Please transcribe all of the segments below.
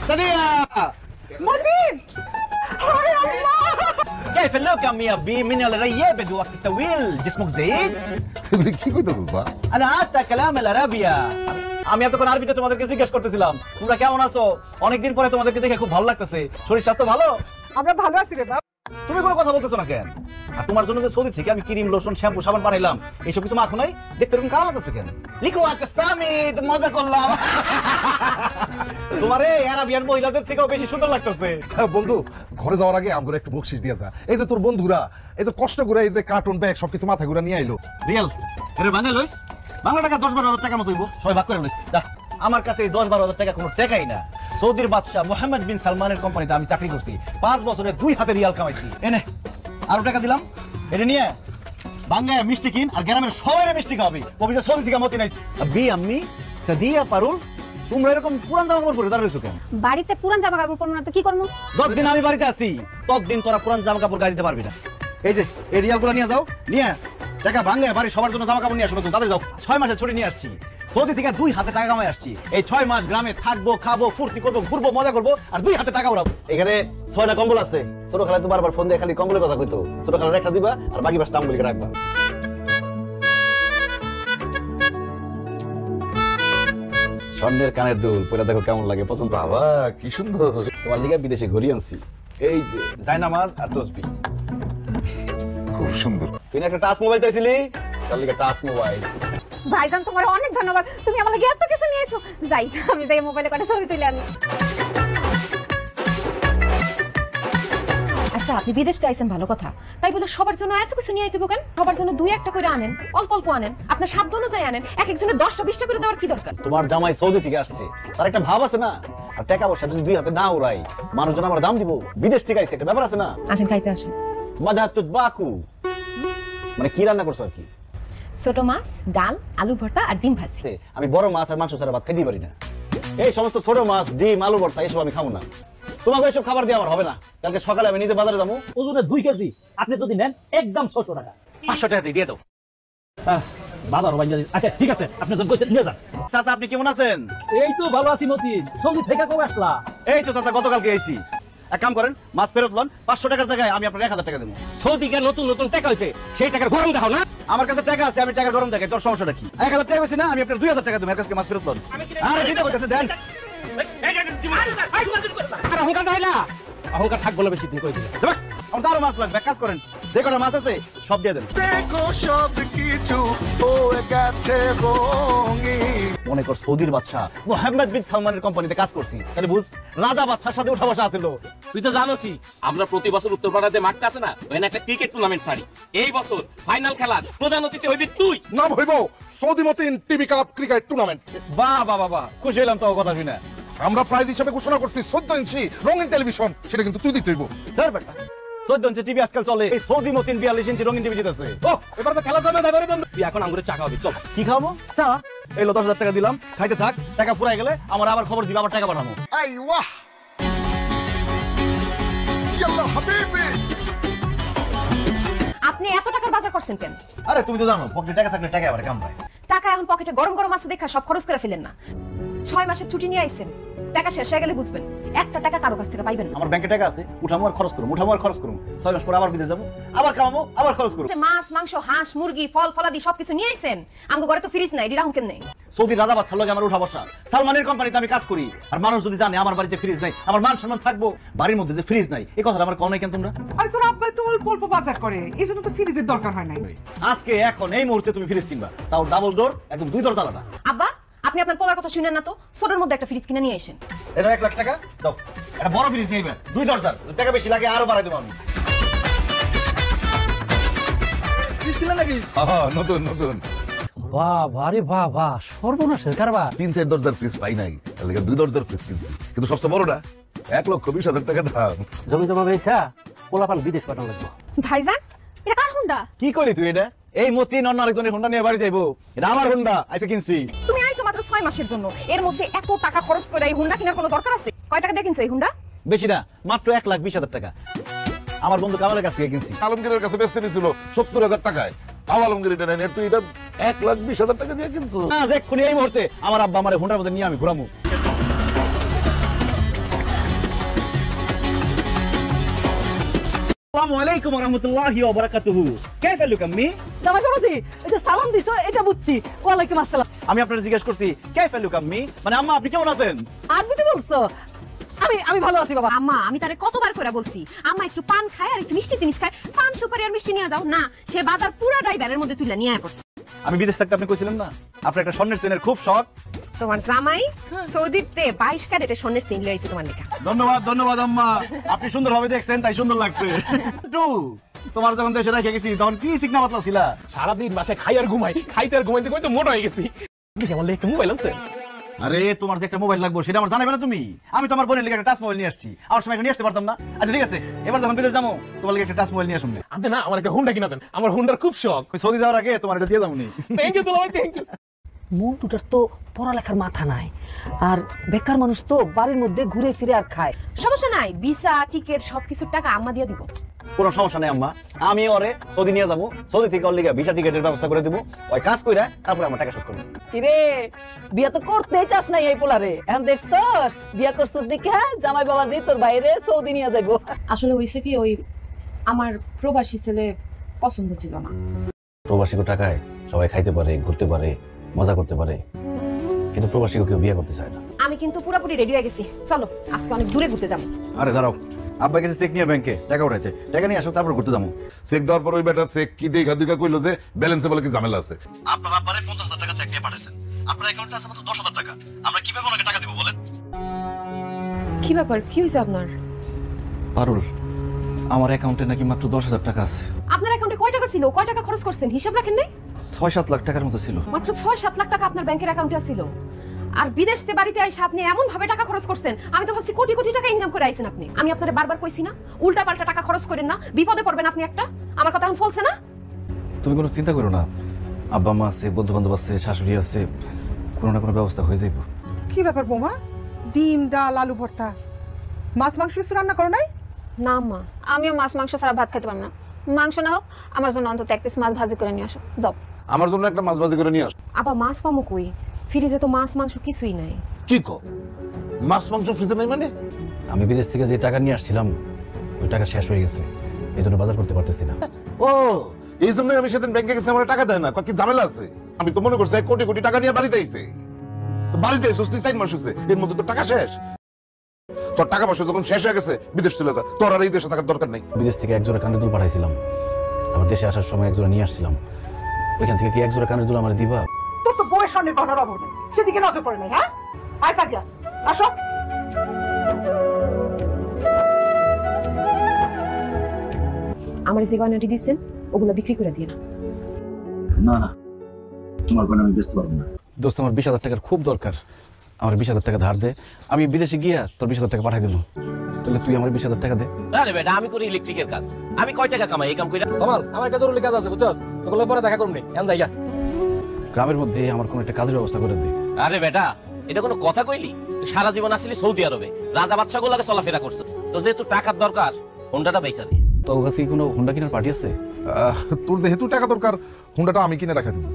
সাদিয়া মতিন هاي الله كيف اللوكم يا بي من الريابة وقت الطويل جسمك زايد তুই কি কইতাছিস বা انا حتى كلام العربية আমি এতক্ষণ আরবিতে তোমাদেরকে জিজ্ঞেস করতেছিলাম তোমরা কেমন আছো অনেকদিন পরে তোমাদেরকে দেখে খুব ভালো লাগতেছে শরীর স্বাস্থ্য ভালো আমরা ভালো আছি রে বাপ তুমি কোনো কথা বলতেছো না কেন আর তোমার জন্য যে সৌদি থেকে আমি ক্রিম লোশন শ্যাম্পু সাবান বানাইলাম এইসব কিছু মাখো নাই দেখতে এরকম কালো লাগতেছে কেন লিখো আকাস্তামি তো মজা করলাম তোমারে আরবিয়ান মহিলাদের থেকেও বেশি সুন্দর লাগতেছে বন্ধু ঘরে যাওয়ার আগে আমরা একটু বকশিশ দিয়ে যা এই যে তোর বন্ধুরা এই যে কষ্ট করে এই যে কার্টুন ব্যাগ সবকিছু মাথা ঘুরা নিয়ে আইলো রিয়েল এর বাংলা লইস বাংলা টাকা 10-12 টাকার মতো হইব সবাই ভাগ করে লইস দা আমার কাছে এই 10-12 টাকা কোনো টাকাই না সৌদির বাদশা মোহাম্মদ বিন সালমানের কোম্পানিতে আমি চাকরি করছি 5 বছরে 2 হাতে রিয়াল কামাইছি এনে আরো টাকা দিলাম এটা নিয়ে বাংলায় মিষ্টি কিন আর গ্রামের সবাই মিষ্টি খাওয়াবি পবিত্র সৌদি থেকে মতি নাই আবি আম্মি সাদিয়া পারুল তোমরা এরকম পুরান জামা কাপড় পরে দাঁড়াইছো কেন বাড়িতে পুরান জামা কাপড় পরবো না তো কি করবো যতদিন আমি বাড়িতে আছি ততদিন তোরা পুরান জামা কাপড় গাড়ি দিতে পারবি না এই যে এই রিয়ালগুলো নিয়ে যাও নিয়ে টাকা ভাঙে বাড়ি সবার জন্য জামা কাপড় নিয়ে আসো নতুন তাদের যাও 6 মাসের ছুটি নিয়ে আসছি সৌদি থেকে 2 হাতে টাকা কামাই আসছি এই 6 মাস গ্রামে থাকবো খাবো ফুর্তি করবো ঘুরবো মজা করবো আর 2 হাতে টাকা উড়াবো এখানে 6টা কম্বল আছে ছোট খালা তো বারবার ফোন দিয়ে খালি কম্বলের কথা কইতো ছোট খালা রেখা দিবা আর বাকি 5টা আম্বুলিকে রাখবা স্বর্ণের কানের দুল পরে দেখো কেমন লাগে পছন্দ বাবা কি সুন্দর তোমার লিগে বিদেশে ঘুরি আনছি এই যে জায়নামাজ আর তসবিহ খুব সুন্দর তুই একটা টাচ মোবাইল চাইছিলি তার লিগে টাচ মোবাইল ভাইজান তোমার অনেক ধন্যবাদ তুমি আমার লাগে এত কিছু নিয়েছো যাই আমি যাই মোবাইলে কটা ছবি তুলে আনি আচ্ছা আপনি বিদেশ থেকে আইছেন ভালো কথা তাই বলে সবার জন্য এত কিছু নিয়ে আইতে কেন সবার জন্য 2-1টা করে আনেন অল্প অল্প আনেন আপনার সাধ্য অনুযায়ী আনেন এক একজনের 10টা-20টা করে দেওয়ার কি দরকার তোমার জামাই সৌদি থেকে আসছে তার একটা ভাব আছে না আর টাকা পয়সা যদি 2 হাতে না উড়াই মানুষজন আমার দাম দিব বিদেশ থেকে আইছে একটা ব্যাপার আছে না আসেন খাইতে আসেন মাদাতুত বাকু মানে কি রান্না করছো আর কি ছোট মাছ ডাল আলু ভর্তা আর ডিম ভাজি আমি বড় মাছ আর মাংস ছাড়া ভাত খাইতে পারি না এই সমস্ত ছোট মাছ ডিম আলু ভর্তা এসব আমি খাবো না তোমাকে এসব খাবার দিয়ে আমার হবে না কালকে সকালে আমি নিজে বাজারে যাবো ওজনে 2 কেজি আপনি যদি নেন একদম 600 টাকা 500 টাকা দিয়ে দাও বাজার বাইরে আচ্ছা ঠিক আছে আপনি যখন কইতে নিয়ে যান চাচা আপনি কেমন আছেন এই তো ভালো আছি মতিন সৌদি থেকে কবে আসলা এই তো চাচা গতকালকে আইছি এক কাম করেন মাছ ফেরত লন 500 টাকার জায়গায় আমি আপনার 1000 টাকা দেবো সৌদিকে নতুন নতুন টাকা হইছে সেই টাকার গরম দেখাও না আমার কাছে টাকা আছে আমি টাকা গরম দেখাই তোর সমস্যাটা কি 1000 টাকা হইছে না আমি আপনার 2000 টাকা দেবো এর কাছে মাছ ফেরত লন আরে দিতে কইতাছে দেন আর অহংকার দাইলা অহংকার থাকবো না বেশি দিন কই দিলে আমার তো আরো মাছ লাগবে কাজ করেন যে কটা মাছ আছে সব দিয়ে দেন দেখো সব কিছু হয়ে গেছে রঙিন মনে কর সৌদির বাদশা মোহাম্মদ বিন সালমানের কোম্পানিতে কাজ করছি তাহলে বুঝ রাজা বাদশার সাথে উঠা বসা আছিল তুই তো জানোসই আমরা প্রতি বছর উত্তরপাড়া যে মাঠটা আছে না ওখানে একটা ক্রিকেট টুর্নামেন্ট ছাড়ি এই বছর ফাইনাল খেলার প্রধান অতিথি হইবি তুই নাম হইব Saudi Matin TV cup cricket tournament বাহ বাহ বাহ খুশি হলাম তো কথা শুনে আমরা প্রাইজ হিসেবে ঘোষণা করছি 14 ইঞ্চি রঙিন টেলিভিশন সেটা কিন্তু তুই দিতে হইব ধর বেটা 14 ইঞ্চি টিভি আজকাল চলে এই সৌদি মতিন 42 ইঞ্চি রঙিন টিভি জিতেছে ও এবার তো খেলা যাবে না এবারে বন্ধু তুই এখন আঙ্গুরে চা খাওয়াবি চল কি খাবো চা এই লো 10,000 টাকা দিলাম খাইতে থাক টাকা ফুরাই গেলে আমার আবার খবর দিবা আবার টাকা পাঠাবো আইওয়া ইয়াল্লা হাবিবি আপনি এত টাকার বাজার করছেন কেন আরে তুমি তো জানো পকেটে টাকা থাকলে টাকা আবার কাম পায় টাকা এখন পকেটে গরম গরম আছে দেখা সব খরচ করে ফেলেন না 6 মাসের ছুটি নিয়ে আইছেন টাকা শেষ হয়ে গেলে বুঝবেন একটা টাকা কারো কাছ থেকে পাইবেন না আমার ব্যাংকে টাকা আছে উঠামো আর খরচ করুম উঠামো আর খরচ করুম 6 মাস পর আবার বিদেশ যাবো আবার কামাবো আবার খরচ করুম মাছ মাংস হাঁস মুরগি ফল ফলাদি সবকিছু নিয়ে আইছেন আমগো ঘরে তো ফ্রিজ নাই এডি রাহুন কেমনে সৌদি রাজা বাদশার লগে আমার উঠা বসা সালমানের কোম্পানিতে আমি কাজ করি আর মানুষ যদি জানে আমার বাড়িতে ফ্রিজ নাই আমার মান সম্মান থাকবো বাড়ির মধ্যে যে ফ্রিজ নাই এই কথাটা আমার কোন নাই কেন তোমরা আরে তোর আব্বা তো অল্প অল্প বাজার করে এজন্য তো ফ্রিজের দরকার হয় নাই আজকে এখন এই মুহূর্তে তুমি ফ্রিজ কিনবা তাও ডাবল ডোর একদম 2 দরজালাটা আব্বা আপনি আপনার পোলার কথা শুনেন না তো ছোটর মধ্যে একটা ফ্রিজ কিনে নিয়ে আসেন এটা 1 লাখ টাকা দাও এটা বড় ফ্রিজ নিয়ে নেবেন 2 দরজার টাকা বেশি লাগে আরো বাড়াই দেব আমি ফ্রিজ কিনা নাকি নতুন নতুন বাহ বারে বাহ বাহ সর্বনাশের কারবার 3-4 দরজার ফ্রিজ পাই নাই তার লাগি 2 দরজার ফ্রিজ কিনছি কিন্তু সবচেয়ে বড়টা 1,20,000 টাকা দাম জমি জমা বেচা পোলাপান বিদেশ পাঠানো লাগবে ভাইজান এটা কার হুন্ডা কি কইলি তুই এটা এই মতিন অন্য আরেকজনের হোন্ডা নিয়ে বাড়ি যাইবো এটা আমার হোন্ডা আইসা কিনছি তুমি আইছো মাত্র 6 মাসের জন্য এর মধ্যে এত টাকা খরচ করে এই হুন্ডা কেনার কোনো দরকার আছে কয় টাকা দিয়ে কিনছো এই হুন্ডা বেশি না মাত্র 1,20,000 টাকা আমার বন্ধু কামালের কাছ থেকে কিনছি আলমগীরের কাছে বেচতে নিছিল 70,000 টাকায় আলমগীর এটা নেন তুই এটা 1,20,000 টাকা দিয়ে কিনছো না এক্ষুনি এই মুহূর্তে আমার আব্বা আমারে হোন্ডার মধ্যে নিয়ে আমি ঘুরামু আসসালামু আলাইকুম ওয়া রাহমাতুল্লাহি ওয়া বারাকাতুহু কাইফা লুক আম্মি জামাই বাবাজি এই যে সালাম দিছো এটা বুঝছি ওয়ালাইকুম আসসালাম আমি আপনাকে জিজ্ঞেস করছি কাইফা লুক আম্মি মানে আম্মা আপনি কেমন আছেন আরবিতে বলছো আমি ভালো আছি বাবা আম্মা আমি তারে কতবার করে বলছি আম্মা একটু পান খায় আর একটু মিষ্টি জিনিস খায়, পান সুপারি আর মিষ্টি নিয়ে যাও না, সে বাজার পুরা ড্রাইভারের মধ্যে তুলে নিয়ে পড়ছে। আমি বিদেশ থাকতে আপনি কইছিলেন না আপনার একটা স্বর্ণের চেনের খুব শখ। তোমার জামাই সৌদিতে 22 ক্যারেটের স্বর্ণের চেইন লইছে তোমার লেখা। ধন্যবাদ আম্মা, আপনি সুন্দরভাবে দেখছেন তাই সুন্দর লাগছে। টু তোমার যখন দেশে রেখে গেছি তখন কি চিকনা পাতলা ছিলা? সারাদিন বাসায় খাই আর ঘুমাই, খাইতে আর ঘুমাইতে ঘুমাইতে মোটা হয়ে গেছি। কেমন একটা মোবাইল আছে? আরে তোমার যে একটা মোবাইল লাগবে সেটা আমার জানাবে না তুমি? আমি তো আমার বোনের লিগে একটা টাচ মোবাইল নিয়ে আসছি, আমার সময় নিয়ে আসতে পারতাম না। আচ্ছা ঠিক আছে, এবার যখন বিদেশ যাবো তোমার লিগে একটা টাচ মোবাইল নিয়ে আসুন। আপনি না আমার একটা হুন্ডা কিনা দেন, আমার হুন্ডার খুব শখ। সৌদি যাওয়ার আগে তোমার এটা দিয়ে যাবো নি। থ্যাংক ইউ দুলাভাই, থ্যাংক ইউ। মন্টুটার তো পড়ালেখার মাথা নাই, আর বেকার মানুষ তো বাড়ির মধ্যে ঘুরে ফিরে আর খায়। সমস্যা নাই, ভিসা টিকেট সবকিছুর টাকা আম্মা দিয়ে দিব। কোনো সমস্যা নেই আম্মা, আমি ওরে সৌদি নিয়ে যাবো, সৌদি থেকে ওর লিগে ভিসা টিকেটের ব্যবস্থা করে দেবো, ওই কাজ কইরা তারপরে আমার টাকা শোধ করবো। কিরে বিয়া তো করতেই চাস নাই এই পোলারে, এখন দেখছস বিয়া করছস দেখে জামাই বাবাজি তোর বাইরে সৌদি নিয়ে যাইবো। আসলে হইছে কি ওই আমার প্রবাসী ছেলে পছন্দ ছিল না। প্রবাসী টাকায় সবাই খাইতে পারে, ঘুরতে পারে, মজা করতে পারে, কিন্তু প্রবাসী কেউ বিয়ে করতে চায় না। আমি কিন্তু পুরোপুরি রেডি হয়ে গেছি, চলো আজকে অনেক দূরে ঘুরতে যাবো। আরে দাঁড়াও, আব্বা গেছে চেক নিয়ে ব্যাংকে, টাকা উঠাইছে, টাকা নিয়ে আসো তারপর ঘুরতে যাবো। চেক দেওয়ার পর ওই বেটা চেক কি দেখা দুইকা কইলো যে ব্যালেন্সে বলে কি ঝামেলা আছে। আপনার আব্বারে 50,000 টাকা চেক নিয়ে পাঠাইছেন, আপনার অ্যাকাউন্টে আছে মাত্র 10,000 টাকা, আমরা কিভাবে ওনাকে টাকা দিব বলেন? কি ব্যাপার, কি হয়েছে আপনার? পারুল, আমার অ্যাকাউন্টে নাকি মাত্র 10,000 টাকা আছে। আপনার অ্যাকাউন্টে কয় টাকা ছিল, কয় টাকা খরচ করছেন হিসাব রাখেন নাই? 6-7 লাখ টাকার মতো ছিল। মাত্র 6-7 লাখ টাকা আপনার ব্যাংকের অ্যাকাউন্টে ছিল, আর বিদেশতে বাড়িতে আইসা আপনি এমন ভাবে টাকা খরচ করছেন, আমি তো ভাবছি কোটি কোটি টাকা ইনকাম করে আইছেন আপনি। আমি আপনারে বারবার কইছি না উল্টা পাল্টা টাকা খরচ করেন না, বিপদে পড়বেন আপনি একটা। আমার কথা এখন ফলছে না? তুমি কোনো চিন্তা করো না, আব্বা মা আছে, বন্ধু বান্ধব আছে, শাশুড়ি আছে, কোনো না কোনো ব্যবস্থা হয়ে যাইব। কি ব্যাপার বৌমা, ডিম ডাল আলু ভর্তা, মাছ মাংস কিছু রান্না করো নাই? না মা, আমিও মাছ মাংস ছাড়া ভাত খেতে পারবো না। মাংস না হোক আমার জন্য অন্তত এক পিস মাছ ভাজি করে নিয়ে আসো যাও। আমার জন্য একটা মাছ ভাজি করে নিয়ে আস। আবার মাছ পামু কই, ফ্রিজে তো মাছ মাংস কিছুই নাই। কি কো, মাছ মাংস ফ্রিজে নাই মানে? আমি বিদেশ থেকে যে টাকা নিয়ে আসছিলাম ওই টাকা শেষ হয়ে গেছে, এই জন্য বাজার করতে পারতেছি না। ও এই জন্যই আমি সেদিন ব্যাংকে গেছি, আমার টাকা দেয় না, কি ঝামেলা আছে? আমি তো মনে করছি 1 কোটি কোটি টাকা নিয়ে বাড়িতে আইছে। তো বাড়িতে এসেছিস তুই 4 মাস হয়েছে, এর মধ্যে তো টাকা শেষ। তোর টাকা পয়সা যখন শেষ হয়ে গেছে বিদেশ চলে যা, তোর আর এই দেশে থাকার দরকার নেই। বিদেশ থেকে এক জোড়া কানের দুল পাঠাইছিলাম, আবার দেশে আসার সময় এক জোড়া নিয়ে আসছিলাম, ওইখান থেকে কি এক জোড়া কানের দুল আমার দিবা? তোর তো বউয়ের স্বর্ণের গহনার অভাব নেই, সেদিকে নজর পড়ে নাই। হ্যাঁ আয় সাদিয়া আসো। আমার যে গয়নাটি দিচ্ছেন ওগুলো বিক্রি করে দিয়ে। না তোমার গয়না আমি বেচতে পারবো না। দোস্ত আমার 20,000 টাকার খুব দরকার, আমার 20,000 টাকা ধার দে, আমি বিদেশে গিয়া তোর 20,000 টাকা পাঠাই দিল, তাহলে তুই আমার 20,000 টাকা দে। আরে বেটা আমি করি ইলেকট্রিকের কাজ, আমি কয় টাকা কামাই এই কাম কইরা? কামাল, আমার একটা জরুরি কাজ আছে বুঝছস, তোগুলো পরে দেখা করব নি, এখন যাইয়া। গ্রামের মধ্যে আমার কোনো একটা কাজের ব্যবস্থা করে দে। আরে বেটা এটা কোনো কথা কইলি? তুই সারা জীবন আসলি সৌদি আরবে, রাজা বাদশাগুলোকে চলাফেরা করছ, তো যেহেতু টাকার দরকার হুন্ডাটা বেচা দে। তোর কাছে কি কোনো হুন্ডা কেনার পার্টি আছে? তোর যেহেতু টাকা দরকার, হুন্ডাটা আমি কিনে রাখা দিব।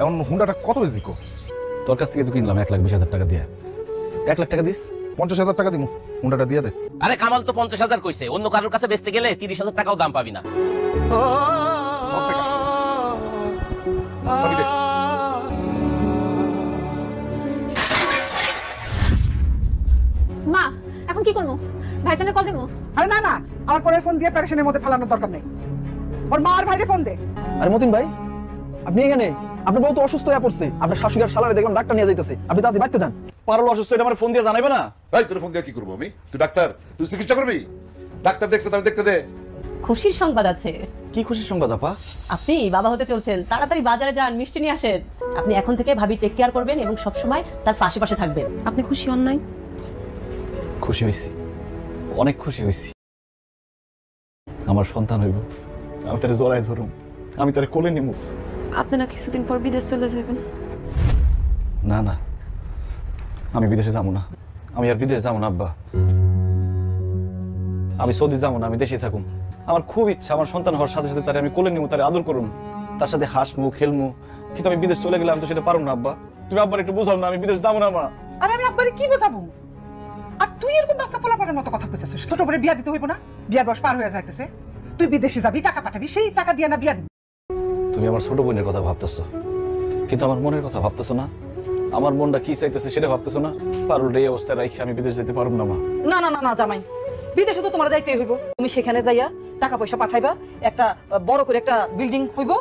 এখন হুন্ডাটা কত বেশি কো? তোর কাছ থেকে তো কিনলাম 1,20,000 টাকা দিয়ে, 1 লাখ টাকা দিস। 50,000 টাকা দিব, হুন্ডাটা দিয়ে দে। আরে কামাল তো 50,000 কইছে, অন্য কারোর কাছে বেচতে গেলে 30,000 টাকাও দাম পাবি না। চাবি দে। মা এখন কি করবো, ভাইজানের কল দেবো? আরে না না, আমার পরের ফোন দিয়ে প্যারেশনের মধ্যে ফেলানোর দরকার নেই। ওর মা আর ভাইরে ফোন দে। আরে মতিন ভাই, আপনি এখানে? আপনার বউ তো অসুস্থ হয়ে পড়ছে, আপনার শাশুড়ি আর শালারে দেখলাম ডাক্তার নিয়ে যাইতেছে, আপনি তাড়াতাড়ি বাড়িতে যান। পারলো অসুস্থ, এটা আমার ফোন দিয়ে জানাইবে না? এই তোর ফোন দিয়ে কি করবো আমি? তুই ডাক্তার, তুই চিকিৎসা করবি? ডাক্তার দেখছে তাহলে দেখতে দে। খুশির সংবাদ আছে, কি খুশির সংবাদ আপা? আপনি বাবা হতে চলছেন, তাড়াতাড়ি বাজারে যান, মিষ্টি নিয়ে আসেন। আপনি এখন থেকে ভাবি টেক কেয়ার করবেন এবং সবসময় তার পাশে পাশে থাকবেন। আপনি খুশি হন নাই? খুশি হয়েছি, অনেক খুশি হয়েছি। আমার সন্তান হইব, আমি তারে জড়ায় ধরুম, আমি তারে কোলে নিব। আপনি না কিছুদিন পর বিদেশ চলে যাবেন? না না, আমি বিদেশে যাবো না, আমি আর বিদেশ যাবো না আব্বা। আমি সৌদি যাবো না, আমি দেশে থাকুম। আমার খুব ইচ্ছা আমার সন্তান হওয়ার সাথে সাথে তারে আমি কোলে নিব, তারে আদর করুম, তার সাথে হাসবো খেলবো, কিন্তু আমি বিদেশ চলে গেলে আমি তো সেটা পারবো না আব্বা। তুমি আব্বার একটু বুঝাও না, আমি বিদেশ যাবো না মা। আর আমি আব্বারে কি বোঝাবো? আর তুই এরকম বাচ্চা পোলাপানের মতো কথা কইতেছিস? ছোট করে বিয়া দিতে হইব না? বিয়ার বয়স পার হয়ে যাইতেছে। তুই বিদেশে যাবি, টাকা পাঠাবি, সেই টাকা দিয়ে না বিয়া দিবি। তুমি আমার ছোট বোনের কথা ভাবতেছো, কিন্তু আমার মনের কথা ভাবতেছো না। আমার মনটা কি চাইতেছে সেটা ভাবতেছো না। পারুল এই অবস্থায় রাখি আমি বিদেশ যেতে পারবো না মা। না না না না জামাই, বিদেশে তো তোমার যাইতেই হইব। তুমি সেখানে যাইয়া টাকা পয়সা পাঠাইবা, একটা বড় করে একটা বিল্ডিং হইব,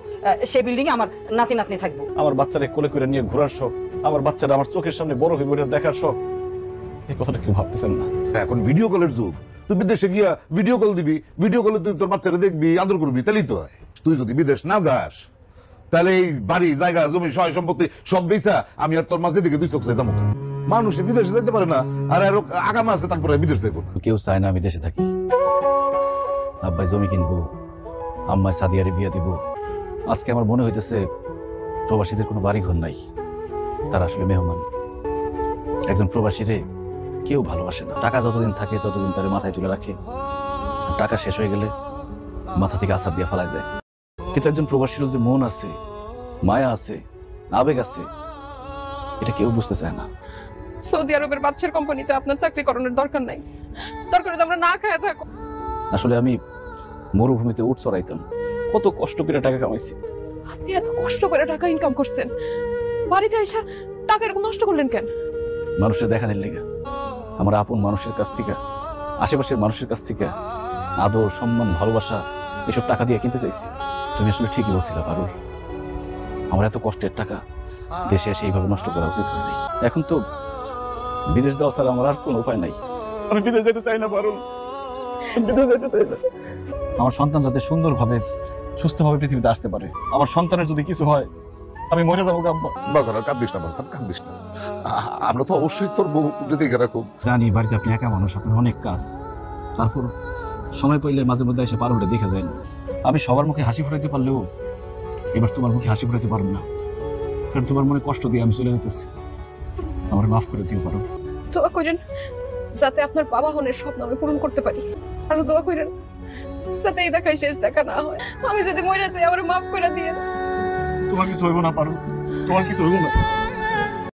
সেই বিল্ডিং এ আমার নাতি নাতনি থাকবো। আমার বাচ্চারে কোলে করে নিয়ে ঘোরার শখ, আমার বাচ্চারা আমার চোখের সামনে বড় হইব এটা দেখার শখ, এই কথাটা কেউ ভাবতেছেন না। এখন ভিডিও কলের যুগ, তুই বিদেশে গিয়া ভিডিও কল দিবি, ভিডিও কলে তুই তোর বাচ্চারা দেখবি, আদর করবি, তাহলেই তো হয়। তুই যদি বিদেশ না যাস তাহলে এই বাড়ি জায়গা জমি সয় সম্পত্তি সব বেচা আমি আর তোর মাঝে দিকে দুই চোখ যাবো। মানুষ বিদেশে যেতে পারে না, আর আরো আগামা আছে তারপরে বিদেশ যাবো। কেউ চায় না আমি দেশে থাকি। আব্বাই জমি কিনবো, আম্মায় সাদিয়ারে বিয়ে দিব। আজকে আমার মনে হইতেছে প্রবাসীদের কোনো বাড়ি ঘর নাই, তারা আসলে মেহমান। একজন প্রবাসীরে কেউ ভালোবাসে না। টাকা যতদিন থাকে ততদিন তার মাথায় তুলে রাখে, টাকা শেষ হয়ে গেলে মাথা থেকে আছাড় দিয়ে ফেলাই দেয়। কিন্তু একজন প্রবাসীর যে মন আছে, মায়া আছে, আবেগ আছে, এটা কেউ বুঝতে চায় না। সৌদি আরবের বাদশার কোম্পানিতে আপনার চাকরি করানোর দরকার নাই, দরকার হলে আমরা না খায় থাকো। আসলে আমি মরুভূমিতে উট চড়াইতাম, কত কষ্ট করে টাকা কামাইছি। আপনি এত কষ্ট করে টাকা ইনকাম করছেন, বাড়িতে এসে টাকা এরকম নষ্ট করলেন কেন? মানুষের দেখানোর লেগে, আমার আপন মানুষের কাছ থেকে, আশেপাশের মানুষের কাছ থেকে আদর, সম্মান, ভালোবাসা এসব টাকা দিয়ে কিনতে চাইছি। তুমি আসলে ঠিকই বলছিলা পারুল, আমার এত কষ্টের টাকা দেশে এসে এইভাবে নষ্ট করা উচিত হয়নি। এখন তো বিদেশ যাওয়া ছাড়া আমার আর কোনো উপায় নাই। আমি বিদেশ যেতে চাই না পারুল, বিদেশ যেতে চাই না। আমার সন্তান যাতে সুন্দরভাবে সুস্থভাবে পৃথিবীতে আসতে পারে। আমার সন্তানের যদি কিছু হয় আমি মরে যাবো আব্বা। বাজার কান্দিস না, বাজার কান্দিস না। আমরা তো অবশ্যই তোর বউ দেখে রাখো। জানি বাড়িতে আপনি একা মানুষ, আপনার অনেক কাজ, তারপর সময় পাইলে মাঝে মধ্যে এসে পারুলটা দেখা যায় না। আমি সবার মুখে হাসি ফুটাইতে পারলেও এবার তোমার মুখে হাসি ফুটাইতে পারবো না, কারণ তোমার মনে কষ্ট দিয়ে আমি চলে যেতেছি। আমার মাফ করে দিও পারো। দোয়া করেন যাতে আপনার বাবা হনের স্বপ্ন আমি পূরণ করতে পারি, আর দোয়া করেন যাতে এই দেখাই শেষ দেখা না হয়। আমি যদি মরে যাই আমার মাফ করে দিয়ে। তোমার কিছু হইব না পারো, তোমার কিছু হইব না।